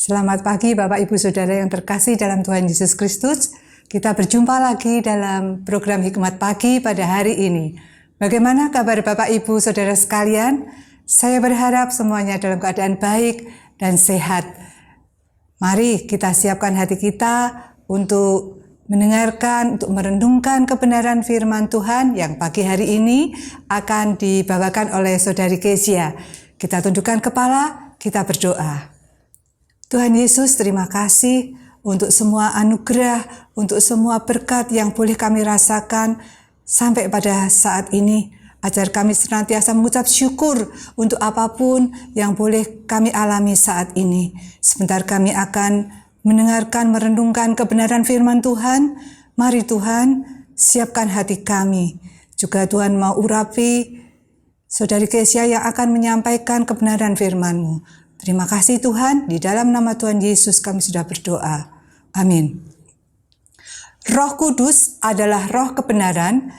Selamat pagi Bapak Ibu Saudara yang terkasih dalam Tuhan Yesus Kristus. Kita berjumpa lagi dalam program Hikmat Pagi pada hari ini. Bagaimana kabar Bapak Ibu Saudara sekalian? Saya berharap semuanya dalam keadaan baik dan sehat. Mari kita siapkan hati kita untuk mendengarkan, untuk merenungkan kebenaran firman Tuhan yang pagi hari ini akan dibawakan oleh Saudari Kezia. Kita tundukkan kepala, kita berdoa. Tuhan Yesus, terima kasih untuk semua anugerah, untuk semua berkat yang boleh kami rasakan sampai pada saat ini. Ajar kami senantiasa mengucap syukur untuk apapun yang boleh kami alami saat ini. Sebentar kami akan mendengarkan, merenungkan kebenaran firman Tuhan. Mari Tuhan, siapkan hati kami. Juga Tuhan mau urapi Saudari Kezia yang akan menyampaikan kebenaran firman-Mu. Terima kasih Tuhan, di dalam nama Tuhan Yesus kami sudah berdoa. Amin. Roh Kudus adalah roh kebenaran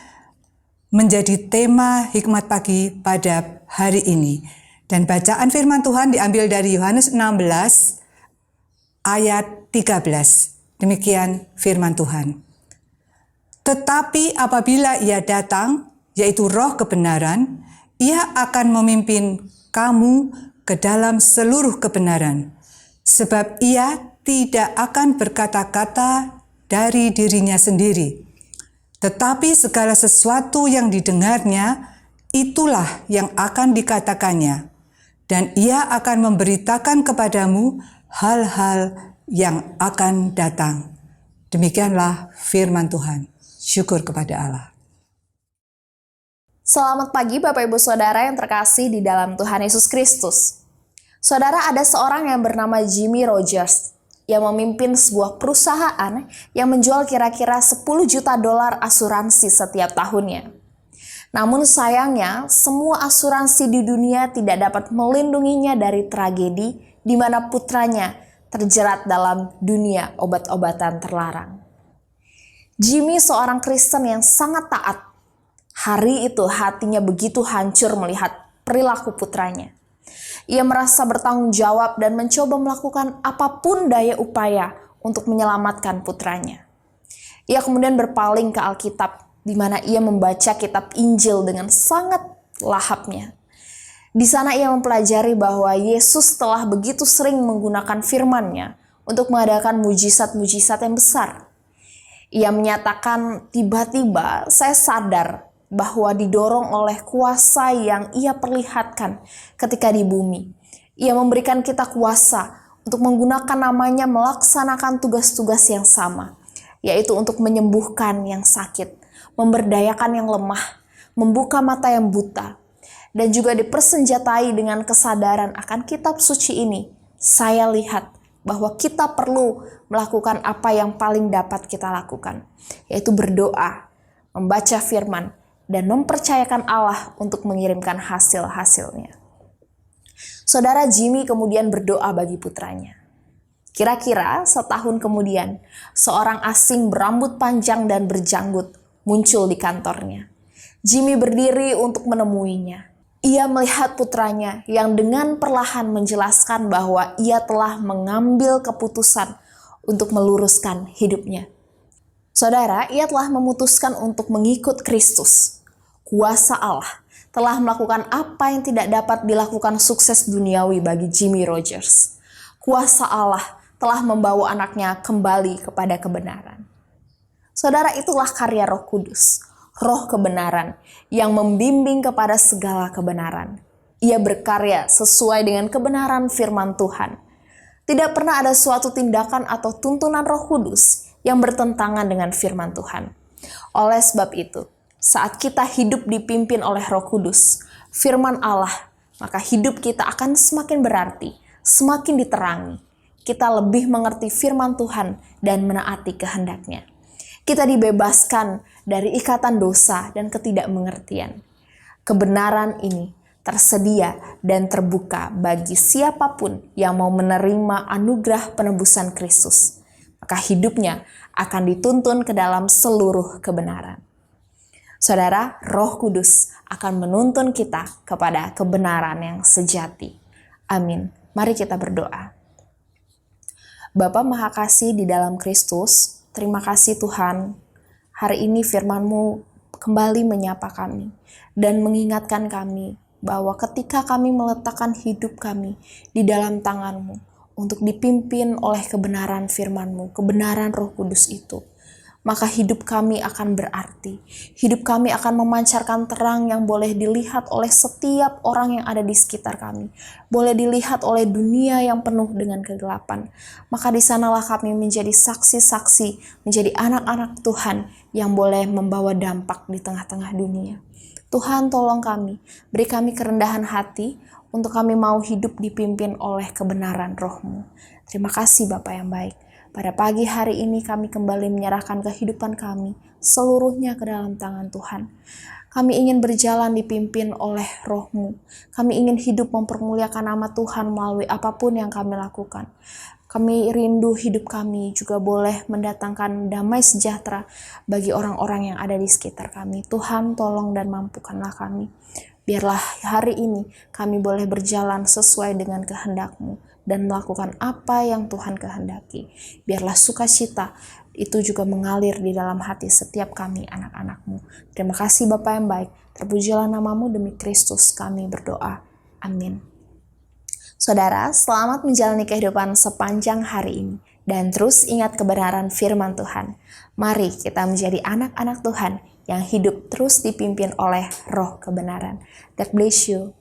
menjadi tema Hikmat Pagi pada hari ini. Dan bacaan firman Tuhan diambil dari Yohanes 16 ayat 13. Demikian firman Tuhan. Tetapi apabila Ia datang, yaitu roh kebenaran, Ia akan memimpin kamu ke dalam seluruh kebenaran, sebab Ia tidak akan berkata-kata dari dirinya sendiri, tetapi segala sesuatu yang didengarnya, itulah yang akan dikatakannya, dan Ia akan memberitakan kepadamu hal-hal yang akan datang. Demikianlah firman Tuhan. Syukur kepada Allah. Selamat pagi Bapak Ibu Saudara yang terkasih di dalam Tuhan Yesus Kristus. Saudara, ada seorang yang bernama Jimmy Rogers yang memimpin sebuah perusahaan yang menjual kira-kira 10 juta dolar asuransi setiap tahunnya. Namun sayangnya, semua asuransi di dunia tidak dapat melindunginya dari tragedi di mana putranya terjerat dalam dunia obat-obatan terlarang. Jimmy seorang Kristen yang sangat taat. Hari itu hatinya begitu hancur melihat perilaku putranya. Ia merasa bertanggung jawab dan mencoba melakukan apapun daya upaya untuk menyelamatkan putranya. Ia kemudian berpaling ke Alkitab, di mana ia membaca kitab Injil dengan sangat lahapnya. Di sana ia mempelajari bahwa Yesus telah begitu sering menggunakan firman-Nya untuk mengadakan mujizat-mujizat yang besar. Ia menyatakan, tiba-tiba saya sadar bahwa didorong oleh kuasa yang Ia perlihatkan ketika di bumi. Ia memberikan kita kuasa untuk menggunakan namanya melaksanakan tugas-tugas yang sama, yaitu untuk menyembuhkan yang sakit, memberdayakan yang lemah, membuka mata yang buta, dan juga dipersenjatai dengan kesadaran akan kitab suci ini. Saya lihat bahwa kita perlu melakukan apa yang paling dapat kita lakukan, yaitu berdoa, membaca firman, dan mempercayakan Allah untuk mengirimkan hasil-hasilnya. Saudara, Jimmy kemudian berdoa bagi putranya. Kira-kira setahun kemudian, seorang asing berambut panjang dan berjanggut muncul di kantornya. Jimmy berdiri untuk menemuinya. Ia melihat putranya yang dengan perlahan menjelaskan bahwa ia telah mengambil keputusan untuk meluruskan hidupnya. Saudara, ia telah memutuskan untuk mengikut Kristus. Kuasa Allah telah melakukan apa yang tidak dapat dilakukan sukses duniawi bagi Jimmy Rogers. Kuasa Allah telah membawa anaknya kembali kepada kebenaran. Saudara, itulah karya Roh Kudus, Roh kebenaran yang membimbing kepada segala kebenaran. Ia berkarya sesuai dengan kebenaran firman Tuhan. Tidak pernah ada suatu tindakan atau tuntunan Roh Kudus yang bertentangan dengan firman Tuhan. Oleh sebab itu, saat kita hidup dipimpin oleh Roh Kudus, firman Allah, maka hidup kita akan semakin berarti, semakin diterangi. Kita lebih mengerti firman Tuhan dan menaati kehendak-Nya. Kita dibebaskan dari ikatan dosa dan ketidakmengertian. Kebenaran ini tersedia dan terbuka bagi siapapun yang mau menerima anugerah penebusan Kristus. Maka hidupnya akan dituntun ke dalam seluruh kebenaran. Saudara, Roh Kudus akan menuntun kita kepada kebenaran yang sejati. Amin. Mari kita berdoa. Bapa Maha Kasih di dalam Kristus, terima kasih Tuhan. Hari ini firman-Mu kembali menyapa kami dan mengingatkan kami bahwa ketika kami meletakkan hidup kami di dalam tangan-Mu untuk dipimpin oleh kebenaran firman-Mu, kebenaran Roh Kudus itu, maka hidup kami akan berarti. Hidup kami akan memancarkan terang yang boleh dilihat oleh setiap orang yang ada di sekitar kami. Boleh dilihat oleh dunia yang penuh dengan kegelapan. Maka di sanalah kami menjadi saksi-saksi, menjadi anak-anak Tuhan yang boleh membawa dampak di tengah-tengah dunia. Tuhan tolong kami, beri kami kerendahan hati untuk kami mau hidup dipimpin oleh kebenaran Roh-Mu. Terima kasih Bapa yang baik. Pada pagi hari ini kami kembali menyerahkan kehidupan kami seluruhnya ke dalam tangan Tuhan. Kami ingin berjalan dipimpin oleh Roh-Mu. Kami ingin hidup mempermuliakan nama Tuhan melalui apapun yang kami lakukan. Kami rindu hidup kami juga boleh mendatangkan damai sejahtera bagi orang-orang yang ada di sekitar kami. Tuhan tolong dan mampukanlah kami. Biarlah hari ini kami boleh berjalan sesuai dengan kehendak-Mu dan melakukan apa yang Tuhan kehendaki. Biarlah sukacita itu juga mengalir di dalam hati setiap kami anak-anak-Mu. Terima kasih Bapa yang baik. Terpujilah nama-Mu, demi Kristus kami berdoa. Amin. Saudara, selamat menjalani kehidupan sepanjang hari ini. Dan terus ingat kebenaran firman Tuhan. Mari kita menjadi anak-anak Tuhan yang hidup terus dipimpin oleh Roh kebenaran. God bless you.